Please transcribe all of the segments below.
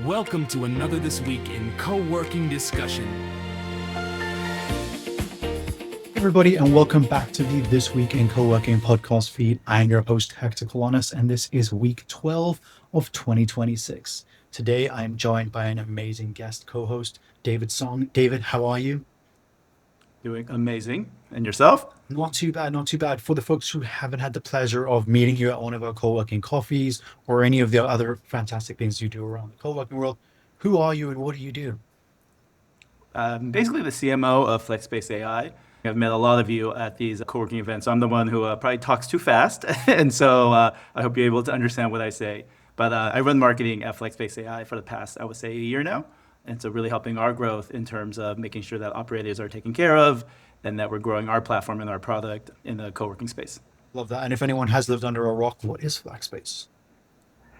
Welcome to another This Week in Coworking discussion. Everybody, and welcome back to the This Week in Coworking podcast feed. I'm your host, Hector Kolonas, and this is week 12 of 2026. Today, I'm joined by an amazing guest co-host, David Song. David, how are you? Doing amazing. And yourself? Not too bad, not too bad. For the folks who haven't had the pleasure of meeting you at one of our co-working coffees or any of the other fantastic things you do around the co-working world, who are you and what do you do? Basically the CMO of Flexspace AI. I've met a lot of you at these co-working events. I'm the one who probably talks too fast, and so I hope you're able to understand what I say. But I run marketing at Flexspace AI for the past, I would say, a year now. And so really helping our growth in terms of making sure that operators are taken care of and that we're growing our platform and our product in the co-working space. Love that. And if anyone has lived under a rock, what is Flexspace?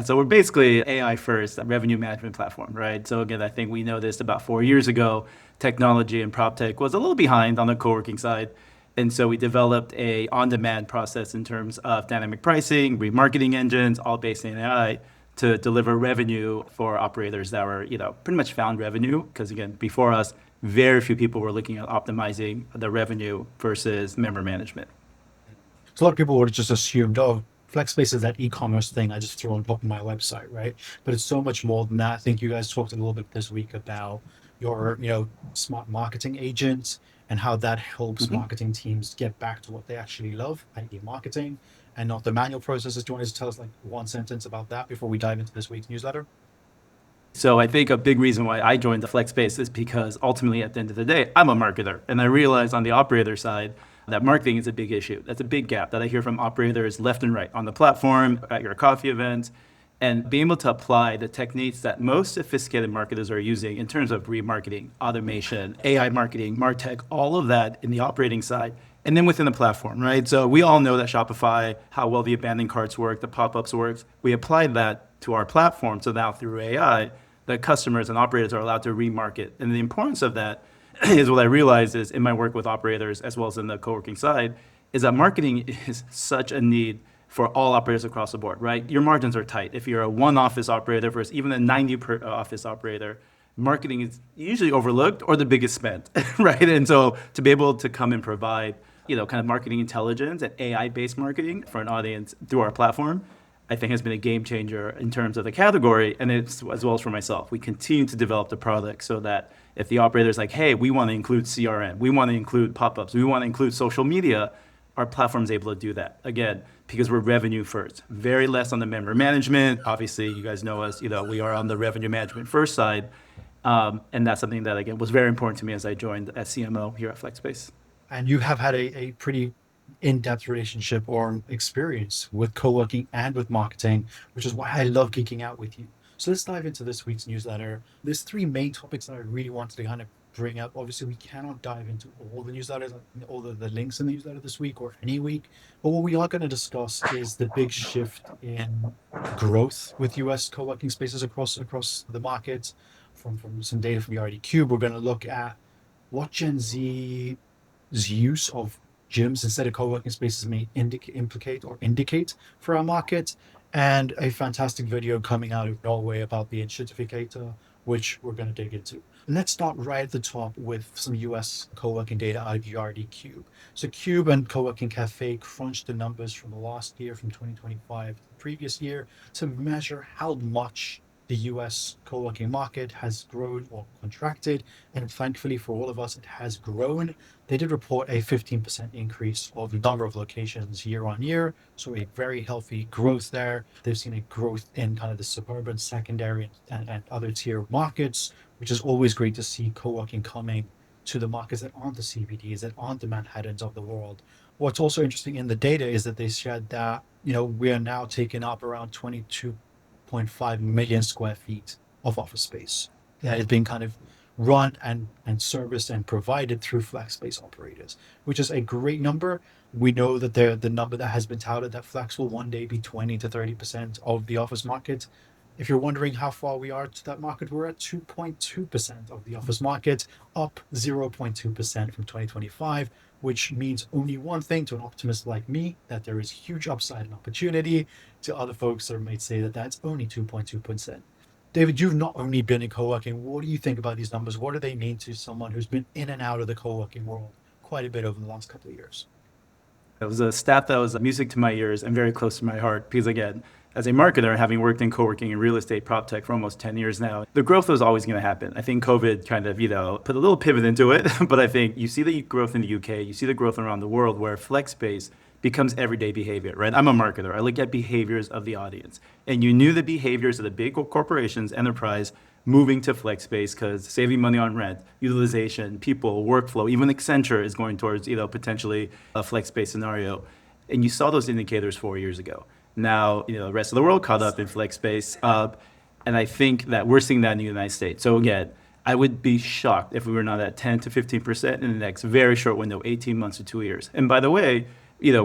So we're basically AI first, a revenue management platform, right? So again, I think we noticed about 4 years ago, technology and prop tech was a little behind on the co-working side. And so we developed a on-demand process in terms of dynamic pricing, remarketing engines, all based in AI to deliver revenue for operators that were, pretty much found revenue. Because again, before us, very few people were looking at optimizing the revenue versus member management. So a lot of people would have just assumed, oh, Flexspace is that e-commerce thing I just throw on top of my website, right? But it's so much more than that. I think you guys talked a little bit this week about your, smart marketing agents and how that helps marketing teams get back to what they actually love, i.e. marketing, and not the manual processes. Do you want to just tell us like one sentence about that before we dive into this week's newsletter? So I think a big reason why I joined the Flexspace is because ultimately at the end of the day, I'm a marketer. And I realize on the operator side that marketing is a big issue. That's a big gap that I hear from operators left and right on the platform, at your coffee events, and being able to apply the techniques that most sophisticated marketers are using in terms of remarketing, automation, AI marketing, MarTech, all of that in the operating side, and then within the platform, right? So we all know that Shopify, how well the abandoned carts work, the pop-ups works. We applied that to our platform. So now through AI, the customers and operators are allowed to remarket. And the importance of that is what I realized is in my work with operators as well as in the co-working side, is that marketing is such a need for all operators across the board, right? Your margins are tight. If you're a one office operator versus even a 90 per office operator, marketing is usually overlooked or the biggest spent, right? And so to be able to come and provide, kind of marketing intelligence and AI-based marketing for an audience through our platform, I think has been a game changer in terms of the category, and it's as well as for myself. We continue to develop the product so that if the operator is like, hey, we want to include CRM, we want to include pop-ups, we want to include social media, our platform is able to do that. Again, because we're revenue first, very less on the member management. Obviously, you guys know us, we are on the revenue management first side. And that's something that, again, was very important to me as I joined as CMO here at Flexspace. And you have had a pretty in-depth relationship or experience with co-working and with marketing, which is why I love geeking out with you. So let's dive into this week's newsletter. There's three main topics that I really wanted to kind of bring up. Obviously, we cannot dive into all the newsletters, all the links in the newsletter this week or any week. But what we are going to discuss is the big shift in growth with US co-working spaces across the market. From some data from Yardi Kube, we're going to look at what Gen Z's use of gyms instead of co-working spaces may indicate for our market, and a fantastic video coming out of Norway about the Enshittification, which we're going to dig into. Let's start right at the top with some US co-working data out of Yardi Kube. So Cube and Co-working Cafe crunched the numbers from the last year, from 2025, the previous year, to measure how much the US co-working market has grown or contracted, and thankfully for all of us, it has grown. They did report a 15% increase of the number of locations year on year, so a very healthy growth there. They've seen a growth in kind of the suburban, secondary, and other tier markets, which is always great to see co-working coming to the markets that aren't the CBDs, that aren't the Manhattans of the world. What's also interesting in the data is that they shared that, we are now taking up around 22.5 million square feet of office space that is being kind of run and serviced and provided through Flexspace operators, which is a great number. We know that the number that has been touted that Flex will one day be 20 to 30% of the office market. If you're wondering how far we are to that market, we're at 2.2% of the office market, up 0.2% from 2025, which means only one thing to an optimist like me, that there is huge upside and opportunity. To other folks that might say that that's only 2.2%. David, you've not only been in co-working, what do you think about these numbers? What do they mean to someone who's been in and out of the co-working world quite a bit over the last couple of years? It was a stat that was music to my ears and very close to my heart because, again, as a marketer, having worked in co-working and real estate prop tech for almost 10 years now, the growth was always going to happen. I think COVID kind of, put a little pivot into it, but I think you see the growth in the UK, you see the growth around the world where flex space becomes everyday behavior, right? I'm a marketer. I look at behaviors of the audience. And you knew the behaviors of the big corporations, enterprise, moving to flex space because saving money on rent, utilization, people, workflow, even Accenture is going towards, potentially a flex space scenario. And you saw those indicators 4 years ago. Now, the rest of the world caught up in flex space. And I think that we're seeing that in the United States. So again, I would be shocked if we were not at 10 to 15% in the next very short window, 18 months to 2 years. And by the way,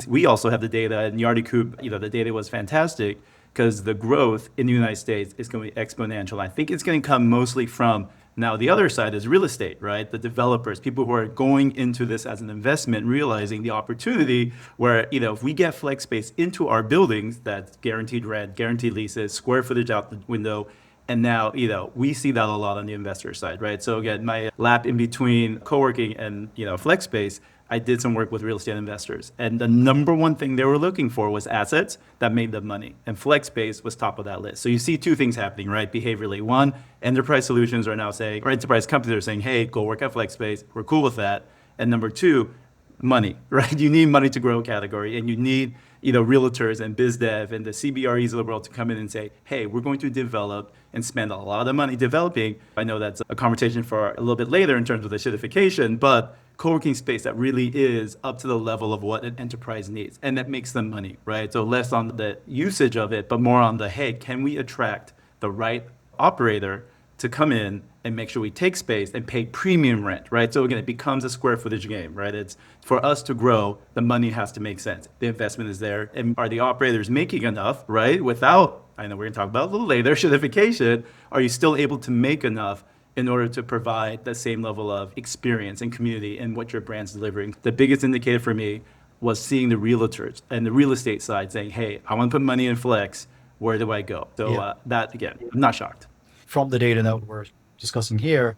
we also have the data, and Yardi Kube, the data was fantastic because the growth in the United States is going to be exponential. I think it's going to come mostly from, now the other side is real estate, right? The developers, people who are going into this as an investment, realizing the opportunity where, if we get flex space into our buildings, that's guaranteed rent, guaranteed leases, square footage out the window. And now, we see that a lot on the investor side, right? So again, my lap in between co-working and, flex space, I did some work with real estate investors. And the number one thing they were looking for was assets that made them money. And flex space was top of that list. So you see two things happening, right? Behaviorally. One, enterprise solutions are now saying, or enterprise companies are saying, hey, go work at flex space. We're cool with that. And number two, money, right? You need money to grow a category, and you need, realtors and biz dev and the CBREs of the world to come in and say, hey, we're going to develop and spend a lot of money developing. I know that's a conversation for a little bit later in terms of the enshittification, but co-working space that really is up to the level of what an enterprise needs, and that makes them money, right? So less on the usage of it, but more on the, hey, can we attract the right operator to come in and make sure we take space and pay premium rent, right? So again, it becomes a square footage game, right? It's for us to grow, the money has to make sense. The investment is there. And are the operators making enough, right? Without, I know we're gonna talk about a little later, enshittification, are you still able to make enough in order to provide the same level of experience and community and what your brand's delivering? The biggest indicator for me was seeing the realtors and the real estate side saying, hey, I want to put money in flex. Where do I go? So that, again, I'm not shocked. From the data that we're discussing here,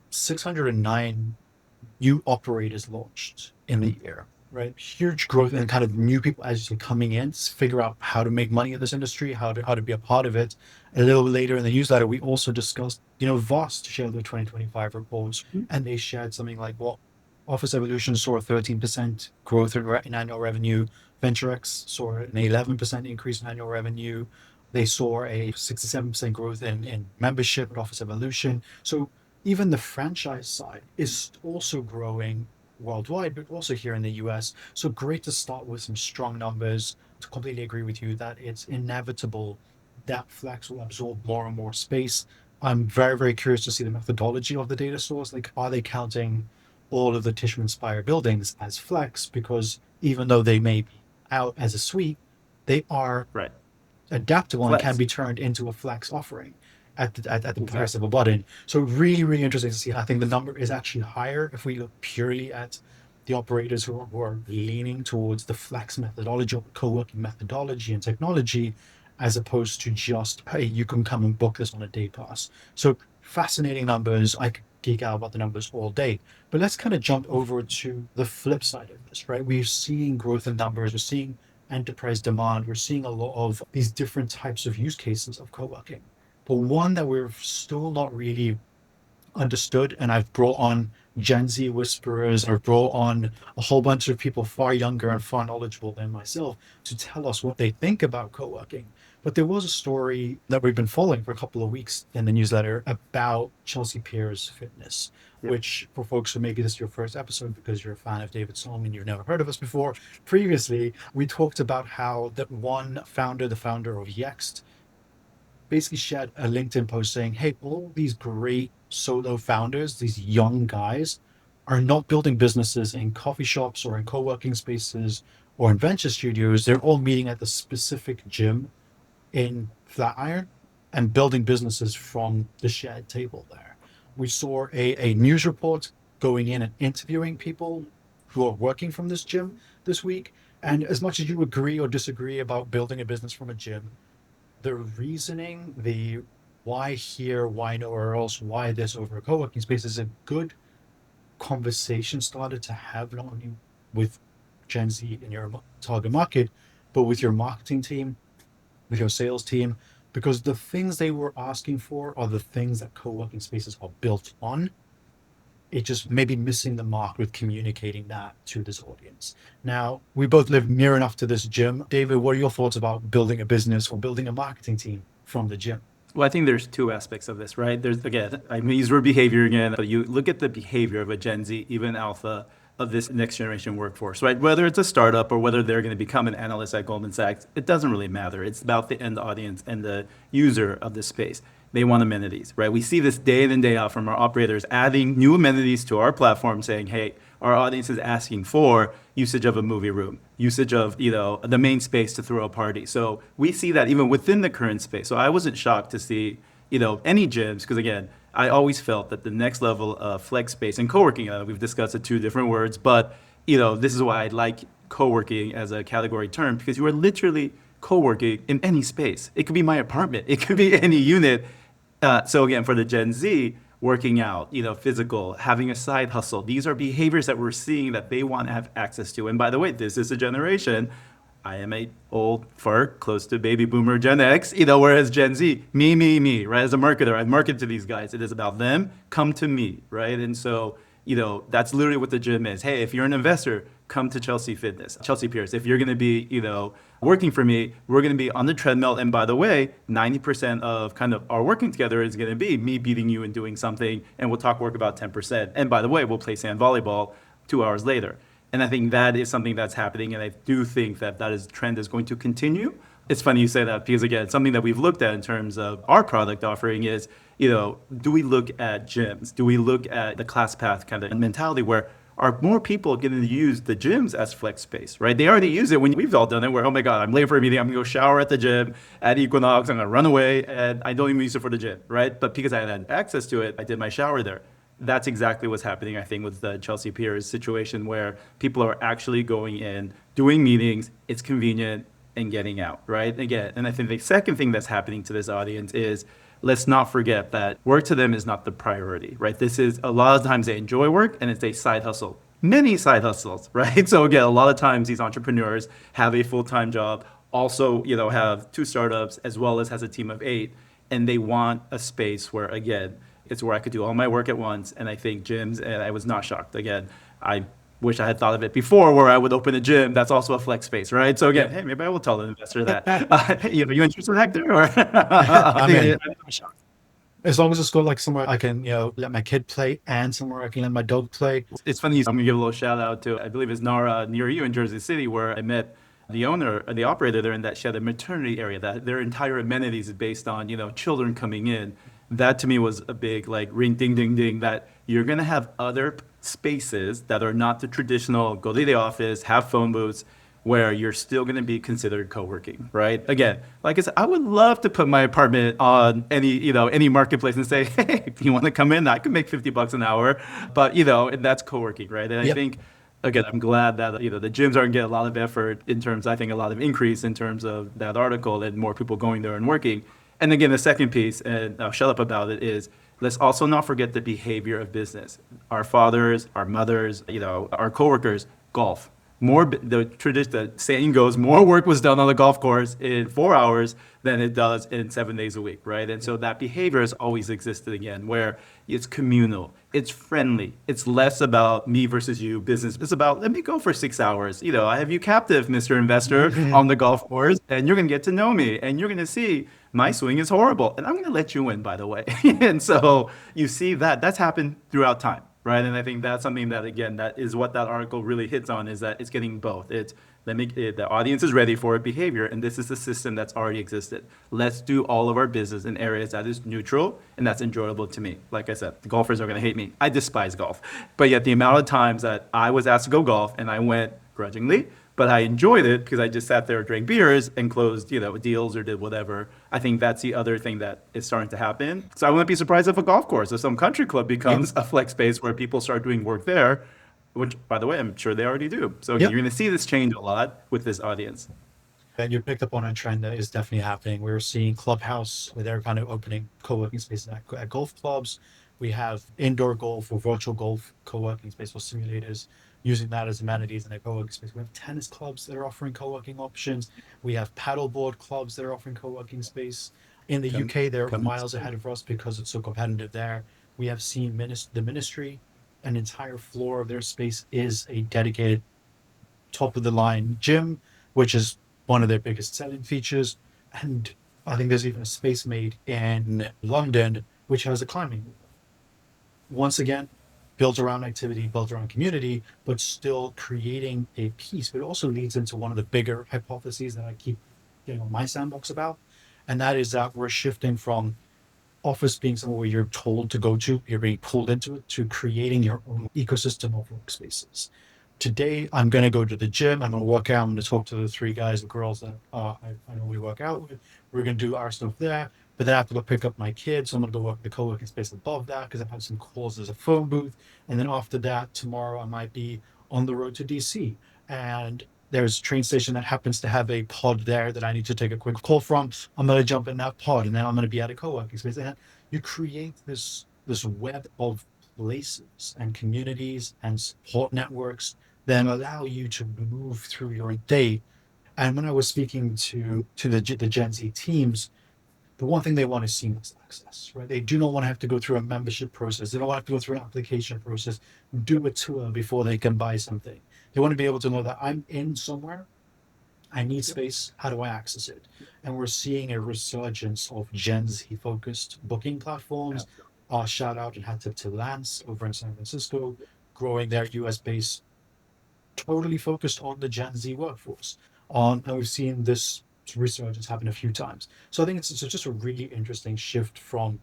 609 new operators launched in the year, right? Huge growth and kind of new people as you're coming in to figure out how to make money in this industry, how to be a part of it. A little later in the newsletter, we also discussed, Voss shared their 2025 reports, and they shared something like, well, Office Evolution saw a 13% growth in annual revenue. VentureX saw an 11% increase in annual revenue. They saw a 67% growth in membership at Office Evolution. So even the franchise side is also growing worldwide, but also here in the US. So great to start with some strong numbers. To completely agree with you that it's inevitable that Flex will absorb more and more space. I'm very, very curious to see the methodology of the data source. Like, are they counting all of the Tissue Inspire buildings as Flex? Because even though they may be out as a suite, they are Right. adaptable Flex. and can be turned into a Flex offering at the press of a button. So really, really interesting to see. I think the number is actually higher if we look purely at the operators who are leaning towards the Flex methodology or co-working methodology and technology, as opposed to just, hey, you can come and book this on a day pass. So fascinating numbers. I could geek out about the numbers all day, but let's kind of jump over to the flip side of this, right? We're seeing growth in numbers. We're seeing enterprise demand. We're seeing a lot of these different types of use cases of co-working. But one that we're still not really understood, and I've brought on Gen Z whisperers, I've brought on a whole bunch of people far younger and far knowledgeable than myself to tell us what they think about co-working. But there was a story that we've been following for a couple of weeks in the newsletter about Chelsea Peers Fitness, which for folks who maybe this is your first episode because you're a fan of David Song and you've never heard of us before, previously we talked about how that one founder, the founder of Yext, basically shared a LinkedIn post saying, hey, all these great solo founders, these young guys, are not building businesses in coffee shops or in co-working spaces or in venture studios. They're all meeting at the specific gym in Flatiron and building businesses from the shared table there. We saw a news report going in and interviewing people who are working from this gym this week. And as much as you agree or disagree about building a business from a gym, the reasoning, the why here, why nowhere else, why this over a co-working space is a good conversation starter to have, not only with Gen Z in your target market, but with your marketing team, with your sales team, because the things they were asking for are the things that co-working spaces are built on. It just maybe missing the mark with communicating that to this audience. Now, we both live near enough to this gym. David, what are your thoughts about building a business or building a marketing team from the gym? Well, I think there's two aspects of this, right? There's, again, I mean, use word behavior again, but you look at the behavior of a Gen Z, even Alpha, of this next generation workforce, right? Whether it's a startup or whether they're going to become an analyst at Goldman Sachs, it doesn't really matter. It's about the end audience and the user of this space. They want amenities, right? We see this day in and day out from our operators adding new amenities to our platform saying, hey, our audience is asking for usage of a movie room, usage of, the main space to throw a party. So we see that even within the current space. So I wasn't shocked to see, any gyms, because again, I always felt that the next level of flex space and co-working, we've discussed the two different words, but, this is why I like co-working as a category term, because you are literally co-working in any space. It could be my apartment. It could be any unit. So again, for the Gen Z, working out, physical, having a side hustle, these are behaviors that we're seeing that they want to have access to. And by the way, this is a generation. I am a old fart, close to baby boomer Gen X, whereas Gen Z, me, right? As a marketer, I market to these guys. It is about them, come to me, right? And so, that's literally what the gym is. Hey, if you're an investor, come to Chelsea Fitness, Chelsea Piers. If you're going to be, working for me, we're going to be on the treadmill. And by the way, 90% of kind of our working together is going to be me beating you and doing something. And we'll talk work about 10%. And by the way, we'll play sand volleyball 2 hours later. And I think that is something that's happening. And I do think that trend is going to continue. It's funny you say that because, again, something that we've looked at in terms of our product offering is, do we look at gyms? Do we look at the class path kind of mentality where are more people getting to use the gyms as flex space, right? They already use it when we've all done it where, oh my God, I'm late for a meeting. I'm going to go shower at the gym at Equinox. I'm going to run away and I don't even use it for the gym, right? But because I had access to it, I did my shower there. That's exactly what's happening, I think, with the Chelsea Piers situation where people are actually going in, doing meetings, it's convenient, and getting out, right? Again, and I think the second thing that's happening to this audience is let's not forget that work to them is not the priority, right? This is a lot of times they enjoy work and it's a side hustle. Many side hustles, right? So again, a lot of times these entrepreneurs have a full-time job, also, have 2 startups as well as has a team of 8, and they want a space where, again, it's where I could do all my work at once. And I think gyms, and I was not shocked. Again, I wish I had thought of it before where I would open a gym. That's also a flex space, right? So again, hey, maybe I will tell an investor that. You interested in Hector? Or I'm shocked. As long as it's got like somewhere I can, let my kid play and somewhere I can let my dog play. It's funny. I'm going to give a little shout out to, I believe it's Nara near you in Jersey City, where I met the owner, the operator there in that she had a maternity area that their entire amenities is based on, children coming in. That to me was a big like ring, ding, ding, ding, that you're going to have other spaces that are not the traditional go to the office, have phone booths, where you're still going to be considered co-working, right? Again, like I said, I would love to put my apartment on any marketplace and say, hey, if you want to come in, I could make $50 an hour, but and that's co-working, right? And I think, again, I'm glad that the gyms are getting a lot of effort in terms, I think a lot of increase in terms of that article and more people going there and working. And again, the second piece, and I'll shut up about it, is let's also not forget the behavior of business. Our fathers, our mothers, our coworkers, golf. The saying goes, more work was done on the golf course in 4 hours than it does in 7 days a week, right? And so that behavior has always existed again, where it's communal, it's friendly, it's less about me versus you business. It's about, let me go for 6 hours. I have you captive, Mr. Investor, on the golf course, and you're going to get to know me, and you're going to see my swing is horrible, and I'm going to let you win, by the way. And so you see that's happened throughout time. Right, and I think that's something that, again, that is what that article really hits on, is that it's getting both. The audience is ready for behavior, and this is a system that's already existed. Let's do all of our business in areas that is neutral and that's enjoyable to me. Like I said, the golfers are going to hate me. I despise golf. But yet the amount of times that I was asked to go golf and I went grudgingly, but I enjoyed it because I just sat there, drank beers, and closed, deals or did whatever. I think that's the other thing that is starting to happen. So I wouldn't be surprised if a golf course or some country club becomes a flex space where people start doing work there, which, by the way, I'm sure they already do. So you're going to see this change a lot with this audience. And you picked up on a trend that is definitely happening. We're seeing Clubhouse, where they're kind of opening co-working spaces at golf clubs. We have indoor golf or virtual golf co-working space or simulators using that as amenities in a co-working space. We have tennis clubs that are offering co-working options. We have paddleboard clubs that are offering co-working space. In the UK, they're miles ahead of us because it's so competitive there. We have seen the ministry, an entire floor of their space is a dedicated top of the line gym, which is one of their biggest selling features. And I think there's even a space made in London, which has a climbing wall. Once again, built around activity, built around community, but still creating a piece. But it also leads into one of the bigger hypotheses that I keep getting on my sandbox about. And that is that we're shifting from office being somewhere where you're told to go to, you're being pulled into it, to creating your own ecosystem of workspaces. Today, I'm going to go to the gym. I'm going to work out. I'm going to talk to the three guys and girls that I normally work out with. We're going to do our stuff there. But then I have to go pick up my kids. So I'm going to go work in the co-working space above that because I've had some calls as a phone booth. And then after that, tomorrow I might be on the road to DC. And there's a train station that happens to have a pod there that I need to take a quick call from. I'm going to jump in that pod and then I'm going to be at a co-working space. And you create this web of places and communities and support networks that allow you to move through your day. And when I was speaking to the Gen Z teams, the one thing they want is seamless access, right? They do not want to have to go through a membership process. They don't want to have to go through an application process, do a tour before they can buy something. They want to be able to know that I'm in somewhere, I need space, how do I access it? And we're seeing a resurgence of Gen Z focused booking platforms. Shout out and hat tip to Lance over in San Francisco, growing their US base, totally focused on the Gen Z workforce. And we've seen this resurgence happen a few times. So I think it's just a really interesting shift from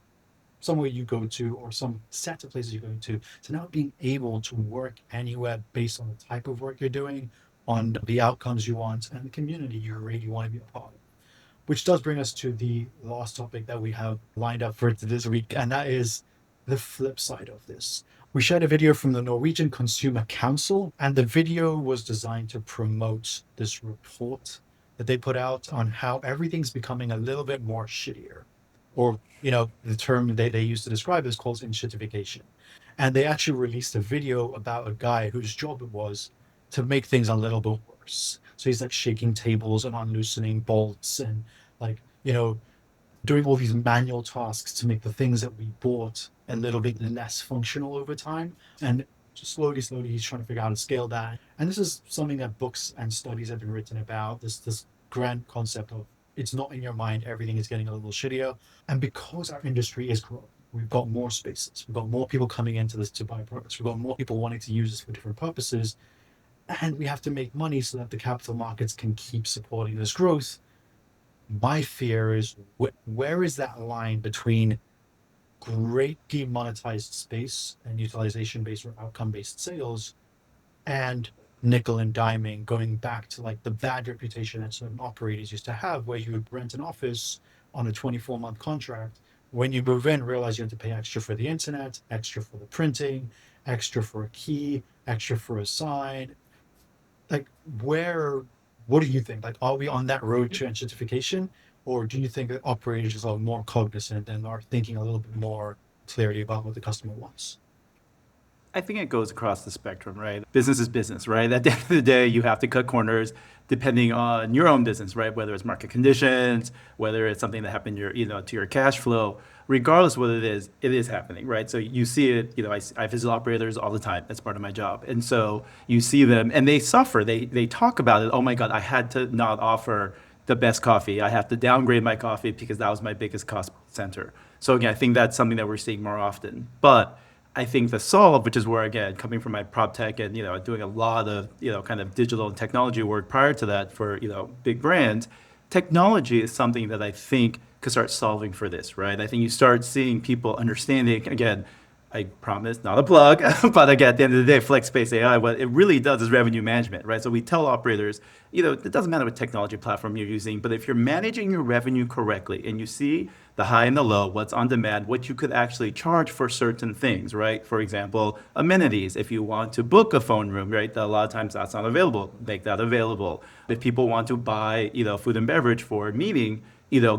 somewhere you go to or some set of places you're going to now being able to work anywhere based on the type of work you're doing, on the outcomes you want, and the community you really want to be a part of. Which does bring us to the last topic that we have lined up for this week, and that is the flip side of this. We shared a video from the Norwegian Consumer Council, and the video was designed to promote this report that they put out on how everything's becoming a little bit more shittier. Or, the term they use to describe this called enshittification. And they actually released a video about a guy whose job it was to make things a little bit worse. So he's like shaking tables and unloosening bolts and doing all these manual tasks to make the things that we bought a little bit less functional over time. And just slowly, he's trying to figure out how to scale that. And this is something that books and studies have been written about, this grand concept of it's not in your mind, everything is getting a little shittier. And because our industry is growing, we've got more spaces, we've got more people coming into this to buy products, we've got more people wanting to use this for different purposes, and we have to make money so that the capital markets can keep supporting this growth. My fear is where is that line between great demonetized space and utilization-based or outcome-based sales and nickel and diming, going back to like the bad reputation that certain operators used to have, where you would rent an office on a 24-month contract. When you move in, realize you have to pay extra for the internet, extra for the printing, extra for a key, extra for a sign. Like, what do you think? Like, are we on that road to enshittification, or do you think that operators are more cognizant and are thinking a little bit more clearly about what the customer wants? I think it goes across the spectrum, right? Business is business, right? At the end of the day, you have to cut corners depending on your own business, right? Whether it's market conditions, whether it's something that happened to your cash flow, regardless of what it is happening, right? So you see it, I visit operators all the time. That's part of my job. And so you see them and they suffer. They talk about it. Oh my God, I had to not offer the best coffee. I have to downgrade my coffee because that was my biggest cost center. So again, I think that's something that we're seeing more often. But I think the solve, which is where, again, coming from my prop tech and, doing a lot of, kind of digital and technology work prior to that for, big brands, technology is something that I think could start solving for this, right? I think you start seeing people understanding, again, I promise, not a plug, but again, at the end of the day, FlexSpace AI, what it really does is revenue management, right? So we tell operators, it doesn't matter what technology platform you're using, but if you're managing your revenue correctly and you see the high and the low, what's on demand, what you could actually charge for certain things, right? For example, amenities. If you want to book a phone room, right, a lot of times that's not available, make that available. If people want to buy, food and beverage for a meeting,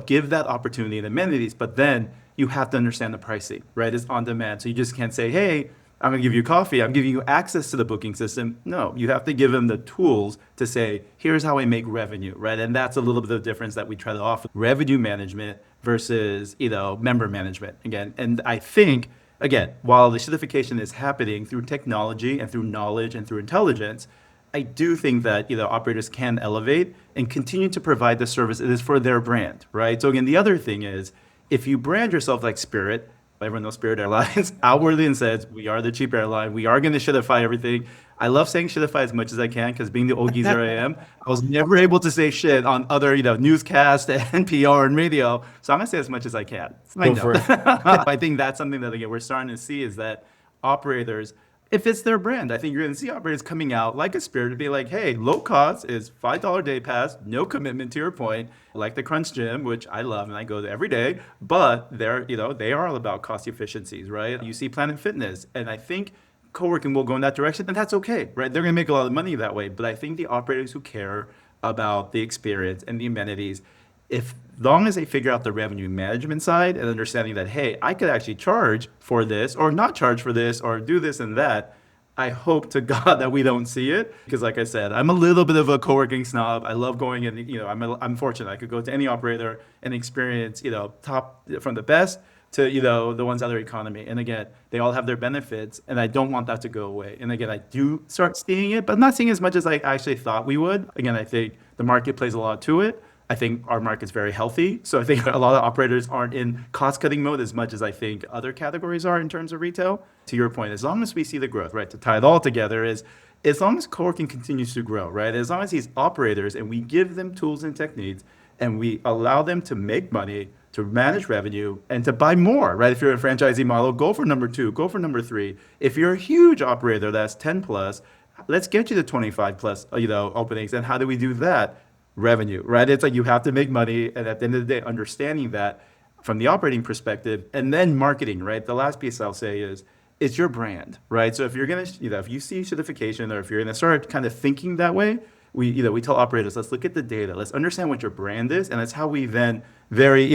give that opportunity and amenities, but then you have to understand the pricing, right? It's on demand. So you just can't say, hey, I'm going to give you coffee. I'm giving you access to the booking system. No, you have to give them the tools to say, here's how I make revenue, right? And that's a little bit of the difference that we try to offer revenue management versus, member management again. And I think, again, while the certification is happening through technology and through knowledge and through intelligence, I do think that operators can elevate and continue to provide the service it is for their brand, right? So again, the other thing is, if you brand yourself like Spirit, everyone knows Spirit Airlines, outwardly and says, we are the cheap airline, we are going to shitify everything. I love saying shitify as much as I can because being the old geezer I am, I was never able to say shit on other, newscasts and PR and radio. So I'm going to say as much as I can. Go for it. I think that's something that, again, we're starting to see is that operators, if it's their brand, I think you're going to see operators coming out like a Spirit to be like, hey, low cost is $5 day pass, no commitment to your point, like the Crunch Gym, which I love and I go to every day, but they are all about cost efficiencies, right? You see Planet Fitness, and I think co-working will go in that direction, and that's okay, right? They're going to make a lot of money that way, but I think the operators who care about the experience and the amenities, if long as they figure out the revenue management side and understanding that, hey, I could actually charge for this or not charge for this or do this and that, I hope to God that we don't see it. Because like I said, I'm a little bit of a co-working snob. I love going in, I'm fortunate. I could go to any operator and experience, top from the best to, the ones out of economy. And again, they all have their benefits and I don't want that to go away. And again, I do start seeing it, but I'm not seeing as much as I actually thought we would. Again, I think the market plays a lot to it. I think our market's very healthy. So I think a lot of operators aren't in cost-cutting mode as much as I think other categories are in terms of retail. To your point, as long as we see the growth, right, to tie it all together is as long as co-working continues to grow, right, as long as these operators and we give them tools and techniques and we allow them to make money, to manage revenue, and to buy more, right? If you're a franchisee model, go for number 2, go for number 3. If you're a huge operator that's 10 plus, let's get you to 25 plus, openings. And how do we do that? Revenue, right? It's like you have to make money, and at the end of the day, understanding that from the operating perspective, and then marketing, right? The last piece I'll say is it's your brand, right? So if you're gonna, if you see certification, or if you're gonna start kind of thinking that way, we tell operators, let's look at the data, let's understand what your brand is, and that's how we then very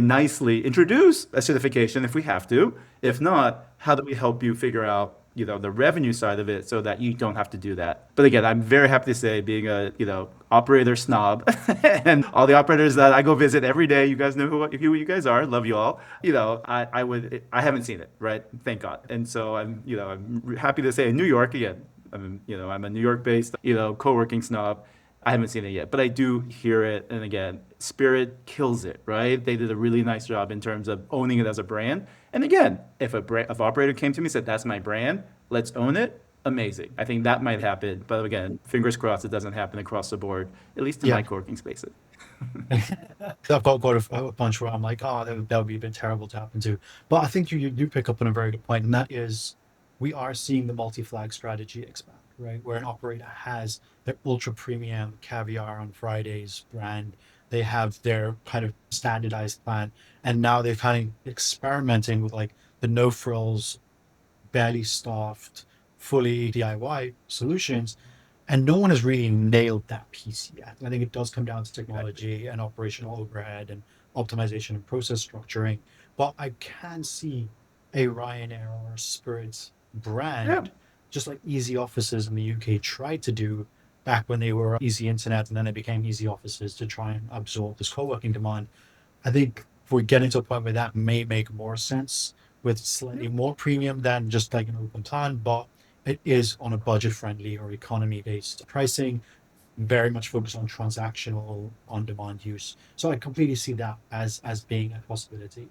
nicely introduce a certification if we have to. If not, how do we help you figure out the revenue side of it so that you don't have to do that. But again, I'm very happy to say being a, operator snob and all the operators that I go visit every day, you guys know who you guys are, love you all. I haven't seen it, right? Thank God. And so I'm happy to say in New York, again, I'm a New York based, co-working snob. I haven't seen it yet, but I do hear it. And again, Spirit kills it, right? They did a really nice job in terms of owning it as a brand. And again, if operator came to me and said, that's my brand, let's own it, amazing. I think that might happen. But again, fingers crossed it doesn't happen across the board, at least in my co-working spaces. I've got a bunch where I'm like, oh, that would be a bit terrible to happen to. But I think you do pick up on a very good point, and that is we are seeing the multi-flag strategy expand, right? Where an operator has their ultra premium caviar on Fridays brand, they have their kind of standardized plan, and now they're kind of experimenting with like the no frills, barely staffed, fully DIY solutions. And no one has really nailed that piece yet. I think it does come down to technology and operational overhead and optimization and process structuring. But I can see a Ryanair or a Spirit brand, just like Easy Offices in the UK tried to do back when they were Easy Internet and then they became Easy Offices to try and absorb this co-working demand. I think if we're getting to a point where that may make more sense with slightly more premium than just like an open plan, but it is on a budget-friendly or economy-based pricing, very much focused on transactional on-demand use. So I completely see that as being a possibility.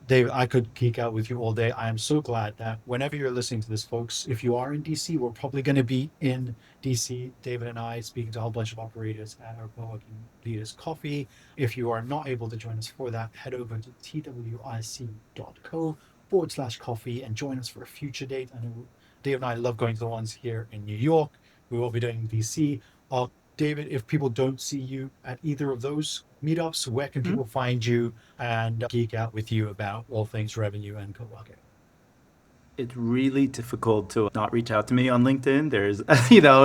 Dave, I could geek out with you all day. I am so glad that whenever you're listening to this, folks, if you are in DC, we're probably going to be in DC, David and I, speaking to a whole bunch of operators at our co-working leaders coffee. If you are not able to join us for that, head over to twic.co patreon.com/coffee and join us for a future date. I know Dave and I love going to the ones here in New York. We will be doing DC. David, if people don't see you at either of those meetups, where can people find you and geek out with you about all things revenue and co-working? It's really difficult to not reach out to me on LinkedIn. There's,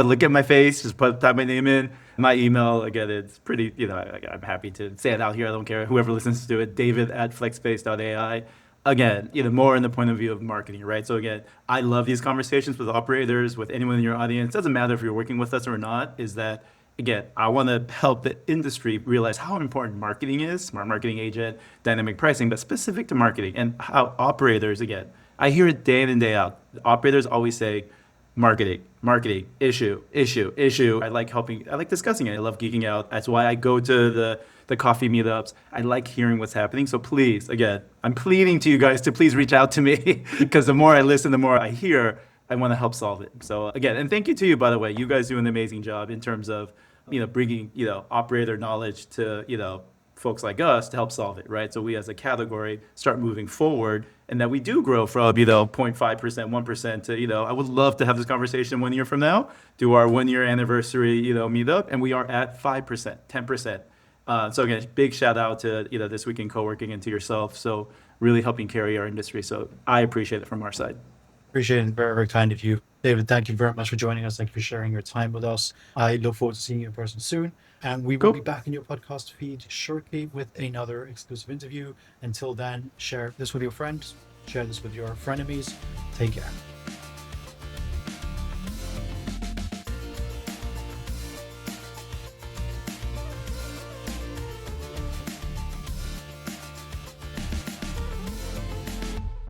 look at my face, just type my name in. My email, again, it's pretty, I'm happy to say it out here. I don't care. Whoever listens to it, david@flexspace.ai. Again, more in the point of view of marketing, right? So again, I love these conversations with operators, with anyone in your audience. It doesn't matter if you're working with us or not, is that, again, I want to help the industry realize how important marketing is, smart marketing agent, dynamic pricing, but specific to marketing, and how operators, again, I hear it day in and day out. Operators always say, marketing, issue. I like discussing it. I love geeking out. That's why I go to the coffee meetups. I like hearing what's happening. So please, again, I'm pleading to you guys to please reach out to me because the more I listen, the more I hear, I want to help solve it. So again, and thank you to you, by the way. You guys do an amazing job in terms of, bringing, operator knowledge to, folks like us to help solve it, right? So we as a category start moving forward and that we do grow from, 0.5%, 1% to, I would love to have this conversation 1 year from now, do our 1 year anniversary, meetup, and we are at 5%, 10%. So again, big shout out to, This Week in Coworking and to yourself. So really helping carry our industry. So I appreciate it from our side. Appreciate it. Very, very kind of you. David, thank you very much for joining us. Thank you for sharing your time with us. I look forward to seeing you in person soon. And we will be back in your podcast feed shortly with another exclusive interview. Until then, share this with your friends, share this with your frenemies. Take care.